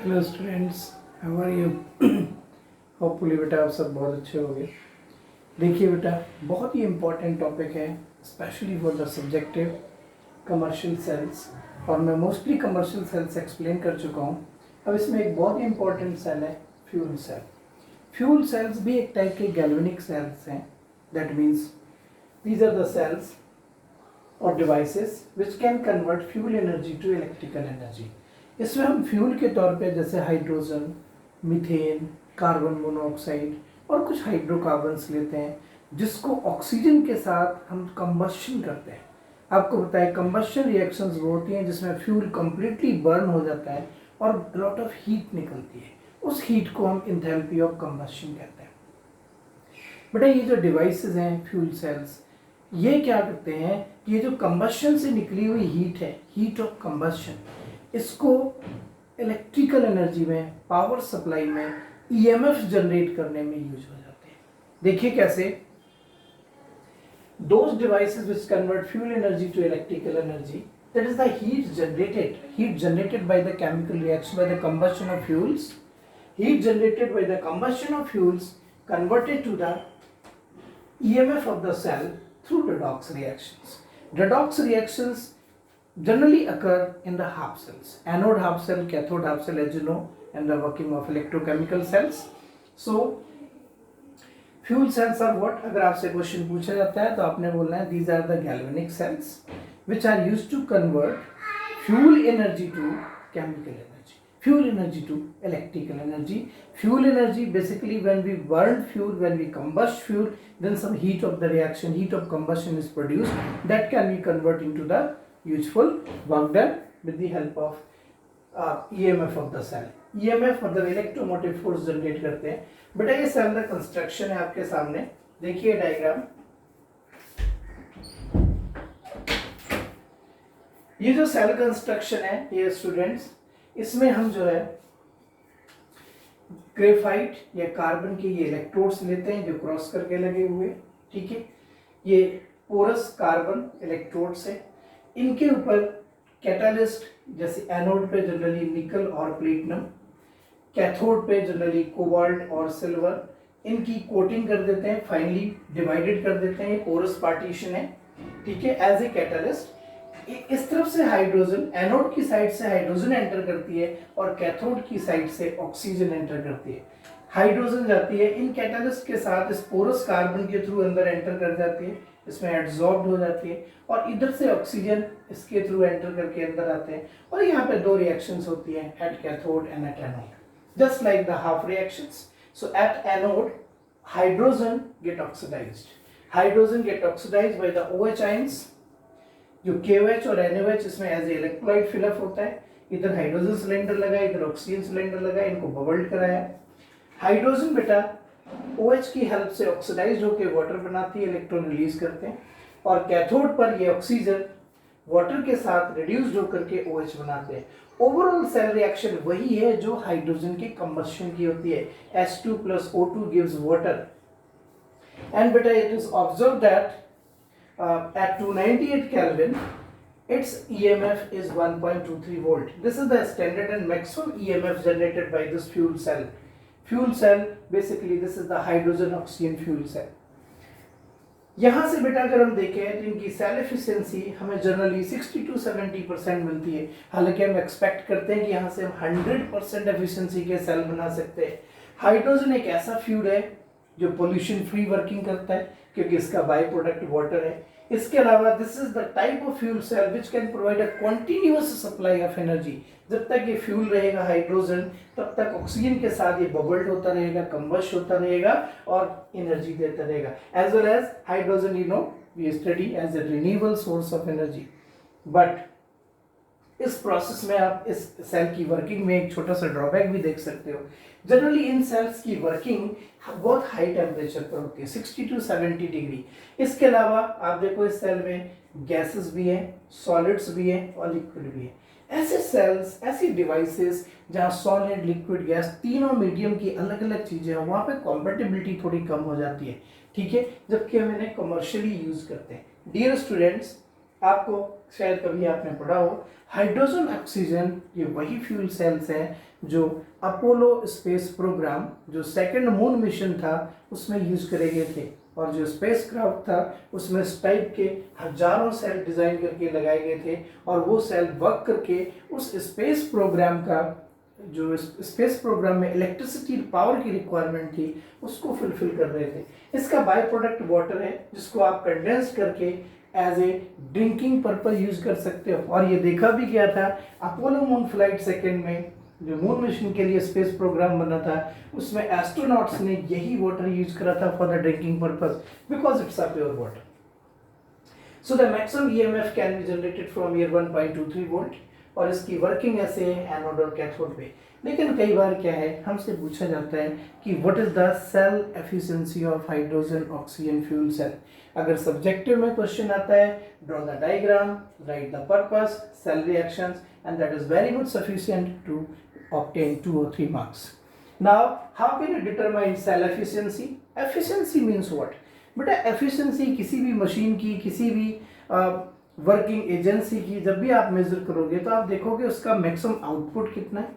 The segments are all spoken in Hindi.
Hello students, how are you? Hopefully बेटा आप सब बहुत अच्छे होंगे। देखिए बेटा, बहुत ही इम्पोर्टेंट टॉपिक है specially for the subjective commercial cells, और मैं मोस्टली कमर्शियल सेल्स एक्सप्लेन कर चुका हूँ। अब इसमें एक बहुत ही इम्पोर्टेंट सेल है फ्यूल सेल। फ्यूल सेल्स भी एक टाइप के गैल्वेनिक सेल्स हैं। That means these are the cells और devices which can convert fuel energy to electrical energy. इसमें हम फ्यूल के तौर पे जैसे हाइड्रोजन, मीथेन, कार्बन मोनोऑक्साइड और कुछ हाइड्रोकार्बन्स लेते हैं, जिसको ऑक्सीजन के साथ हम कंबशन करते हैं। आपको पता है कंबशन रिएक्शंस वो होती हैं जिसमें फ्यूल कंप्लीटली बर्न हो जाता है और लॉट ऑफ हीट निकलती है। उस हीट को हम इंथैल्पी ऑफ कंबशन कहते हैं। बेटा ये जो डिवाइसेस हैं फ्यूल सेल्स, ये क्या करते हैं कि ये जो कंबशन से निकली हुई हीट है, हीट ऑफ कंबशन, इसको इलेक्ट्रिकल एनर्जी में, पावर सप्लाई में, ईएमएफ जनरेट करने में यूज हो जाते हैं। देखिए कैसे, those devices which convert fuel energy to electrical energy, that is the heat generated by the chemical reaction, by the combustion of fuels, heat generated by the combustion of fuels converted to the EMF of the cell through redox reactions. Redox reactions generally occur in the half cells, anode half cell, cathode half cell, as you know, and the working of electrochemical cells. So fuel cells are what? अगर आपसे क्वेश्चन पूछा जाता है तो आपने बोलना है these are the galvanic cells which are used to convert fuel energy to chemical energy, fuel energy to electrical energy. Fuel energy basically when we burn fuel, when we combust fuel, then some heat of the reaction, heat of combustion is produced, that can be converted into the useful work done with the help of EMF of the cell. EMF मतलब इलेक्ट्रोमोटिव फोर्स जनरेट करते हैं। बेटा ये सेल का कंस्ट्रक्शन है आपके सामने, देखिए डायग्राम। ये जो सेल कंस्ट्रक्शन है ये स्टूडेंट्स, इसमें हम जो है ग्रेफाइट या कार्बन के ये इलेक्ट्रोड्स लेते हैं जो क्रॉस करके लगे हुए, ठीक है। ये पोरस कार्बन इलेक्ट्रोड्स है, इनके ऊपर कैटालिस्ट जैसे एनोड पे जनरली निकल और प्लेटिनम, कैथोड पे जनरली कोबाल्ट और सिल्वर, इनकी कोटिंग कर देते हैं, फाइनली डिवाइडेड कर देते हैं। ये पोरस पार्टीशन है, ठीक है, एज ए कैटालिस्ट। इस तरफ से हाइड्रोजन, एनोड की साइड से हाइड्रोजन एंटर करती है और कैथोड की साइड से ऑक्सीजन एंटर करती है। हाइड्रोजन जाती है इन कैटालिस्ट के साथ, इस पोरस कार्बन के थ्रू अंदर एंटर कर जाती है, इसमें एब्जॉर्ब हो जाती है, और इधर से ऑक्सीजन इसके थ्रू एंटर करके अंदर आते हैं, और यहाँ पे दो रिएक्शंस होती हैं, at cathode and at anode, just like the half reactions. So at anode, hydrogen get oxidized. Hydrogen get oxidized by the OH ions, जो KOH और NaOH इसमें एज ए इलेक्ट्रोलाइट फिलअप होता है। इधर हाइड्रोजन सिलेंडर लगा, इधर ऑक्सीजन सिलेंडर लगा, इनको बबल्ड कराया। हाइड्रोजन बेटा OH की हेल्प से ऑक्सीडाइज्ड होकर वाटर बनाती है, इलेक्ट्रॉन रिलीज करते हैं, और कैथोड पर ये ऑक्सीजन वाटर के साथ रिड्यूस्ड होकर के OH बनाते हैं। ओवरऑल सेल रिएक्शन वही है जो हाइड्रोजन के कंबशन की होती है, H2 plus O2 gives water, and beta it is observed that at 298 Kelvin its EMF is 1.23 volt. This is the standard and maximum EMF generated by this fuel cell. Fuel cell basically this is the hydrogen oxygen fuel cell. यहाँ से बेटा अगर हम देखें तो इनकी सेल एफिशिएंसी हमें जनरली 60 to 70% मिलती है। हालांकि हम एक्सपेक्ट करते हैं कि यहाँ से हम 100% एफिशिएंसी के सेल बना सकते हैं। हाइड्रोजन एक ऐसा फ्यूल है जो पोल्यूशन फ्री वर्किंग करता है क्योंकि इसका बाई प्रोडक्ट वाटर है। इसके अलावा this is the type of fuel cell which can provide a continuous supply of energy. जब तक ये फ्यूल रहेगा हाइड्रोजन, तब तक ऑक्सीजन के साथ ये बबल्ड होता रहेगा, कंबस्ट होता रहेगा और एनर्जी देता रहेगा। As well as hydrogen you know we study as a renewable source of energy. But इस प्रोसेस में आप इस सेल की वर्किंग में एक छोटा सा ड्रॉबैक भी देख सकते हो। जनरली इन सेल्स की वर्किंग बहुत हाई टेम्परेचर पर होती है, 60 to 70 डिग्री। इसके अलावा आप देखो इस सेल में गैसेस भी हैं, सॉलिड्स भी हैं और लिक्विड भी है। ऐसे सेल्स, ऐसी डिवाइसेस जहाँ सॉलिड, लिक्विड, गैस तीनों मीडियम की अलग अलग चीजें हैं, वहाँ पे कॉम्पेटिबिलिटी थोड़ी कम हो जाती है, ठीक है, जबकि हम इन्हें कमर्शियली यूज करते हैं। डियर स्टूडेंट्स, आपको शायद कभी आपने पढ़ा हो, हाइड्रोजन ऑक्सीजन ये वही फ्यूल सेल्स हैं जो अपोलो स्पेस प्रोग्राम जो सेकंड मून मिशन था उसमें यूज करे गए थे, और जो स्पेस क्राफ्ट था उसमें इस टाइप के हजारों सेल डिजाइन करके लगाए गए थे, और वो सेल वर्क करके उस स्पेस प्रोग्राम का जो स्पेस प्रोग्राम में इलेक्ट्रिसिटी पावर की रिक्वायरमेंट थी उसको फुलफिल कर रहे थे। इसका बाय प्रोडक्ट वाटर है जिसको आप कंडेंस करके as a drinking purpose use कर सकते हो। और ये देखा भी गया था अपोलो मून फ्लाइट सेकेंड में जो मून मिशन के लिए स्पेस प्रोग्राम बना था उसमें एस्ट्रोनॉट्स ने यही वाटर यूज करा था for the drinking purpose because it's a pure water. So the maximum EMF can be generated from year 1.23 volt, और इसकी वर्किंग ऐसे है एनोड और कैथोड पे। लेकिन कई बार क्या है हमसे पूछा जाता है कि what is the cell efficiency of hydrogen oxygen fuel cell. अगर सब्जेक्टिव में क्वेश्चन आता है draw the diagram, write the purpose, cell reactions, and that is very good sufficient to obtain 2 or 3 marks. Now, how can you determine cell efficiency? Efficiency means what? बेटा efficiency किसी भी मशीन की, किसी भी वर्किंग एजेंसी की जब भी आप मेजर करोगे तो आप देखोगे उसका मैक्सिमम आउटपुट कितना है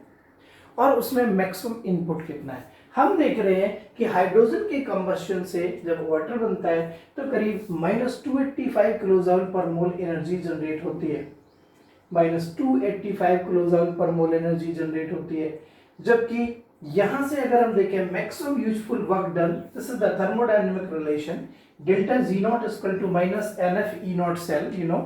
और उसमें मैक्सिमम इनपुट कितना है। हम देख रहे हैं कि हाइड्रोजन के कंबस्शन से जब वाटर बनता है तो करीब -285 किलोजूल पर मोल एनर्जी जनरेट होती है, -285 किलोजूल पर मोल एनर्जी जनरेट होती है। जबकि यहां से अगर हम देखें maximum useful work done, this is the thermodynamic relation, delta G naught is equal to -NF E naught cell, you know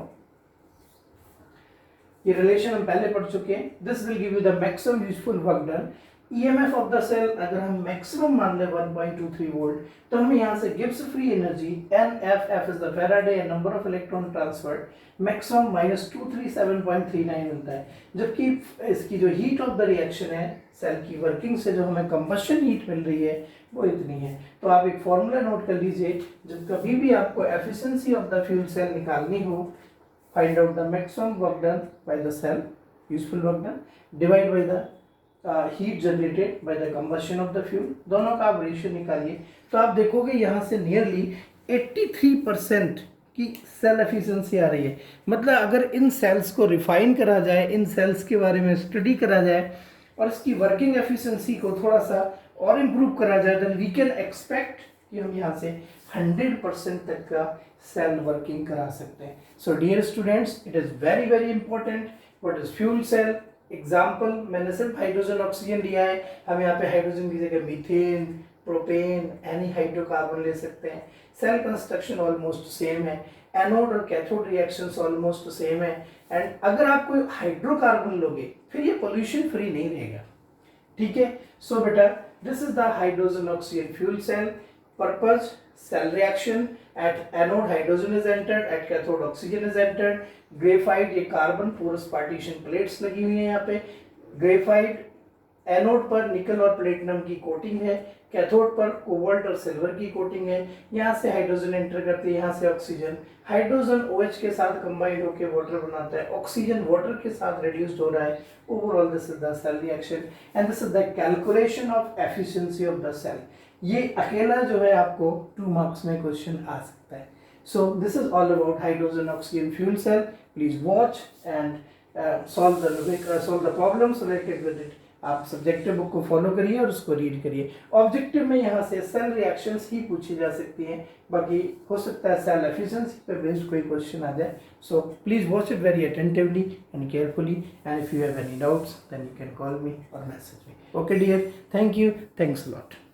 ये रिलेशन हम पहले पढ़ चुके हैं। This will give you the maximum useful work done. EMF of the cell अगर हम मैक्सिमम मान ले 1.23 वोल्ट तो हमें यहाँ से Gibbs free energy NF is the Faraday number of electron transferred, maximum -237.39 मिलता है। जबकि इसकी जो हीट ऑफ द रिएक्शन है सेल की वर्किंग से जो हमें कंबशन हीट मिल रही है वो इतनी है। तो आप एक फॉर्मूला नोट कर लीजिए, जब कभी भी आपको efficiency of the fuel cell निकालनी हो, find out the maximum work done by the cell, useful work done, divide by the heat generated by the combustion of the fuel, दोनों का आप रेशियो निकालिए तो आप देखोगे यहाँ से नियरली 83% की सेल एफिशिएंसी आ रही है। मतलब अगर इन सेल्स को रिफाइन करा जाए, इन सेल्स के बारे में स्टडी करा जाए और इसकी वर्किंग एफिशिएंसी को थोड़ा सा और इम्प्रूव करा जाए, देन वी कैन एक्सपेक्ट कि हम यहाँ से 100% तक का सेल वर्किंग करा सकते हैं। So dear students, it is very very important what is fuel cell. Example मैंने सिर्फ हाइड्रोजन ऑक्सीजन दिया है, हम यहाँ पे हाइड्रोजन की जगह मीथेन, प्रोपेन, एनी हाइड्रोकार्बन ले सकते हैं। सेल कंस्ट्रक्शन ऑलमोस्ट सेम है, एनोड और कैथोड रिएक्शंस ऑलमोस्ट सेम है, एंड अगर आप कोई हाइड्रोकार्बन लोगे फिर ये पोल्यूशन फ्री नहीं रहेगा, ठीक है। सो बेटा this is the hydrogen oxygen fuel cell. Purpose cell reaction, at anode hydrogen is entered, at cathode oxygen is entered। Graphite ये कार्बन पोरस पार्टीशन प्लेट्स लगी हुई है यहाँ पे। ग्रेफाइट एनोड पर निकल और प्लेटिनम की कोटिंग है, कैथोड पर कोबाल्ट और सिल्वर की कोटिंग है। यहाँ से हाइड्रोजन एंटर करती है, यहाँ से ऑक्सीजन, हाइड्रोजन OH के साथ कंबाइंड होकर वाटर बनाता है, ऑक्सीजन वाटर के साथ रिड्यूस्ड हो रहा है। Overall this is the cell reaction and this is the calculation of efficiency of the cell. ये अकेला जो है आपको 2 मार्क्स में क्वेश्चन आ सकता है। So this is all about hydrogen oxygen fuel cell. Please watch and solve the problems related with it. आप सब्जेक्टिव बुक को फॉलो करिए और उसको रीड करिए। ऑब्जेक्टिव में यहाँ से सेल रिएक्शंस ही पूछी जा सकती हैं, बाकी हो सकता है सेल एफिशिएंसी पर बेस्ड कोई क्वेश्चन आ जाए। So please watch it very attentively and carefully, and if you have any doubts then you can call me और message me. Okay dear, thank you, thanks a lot.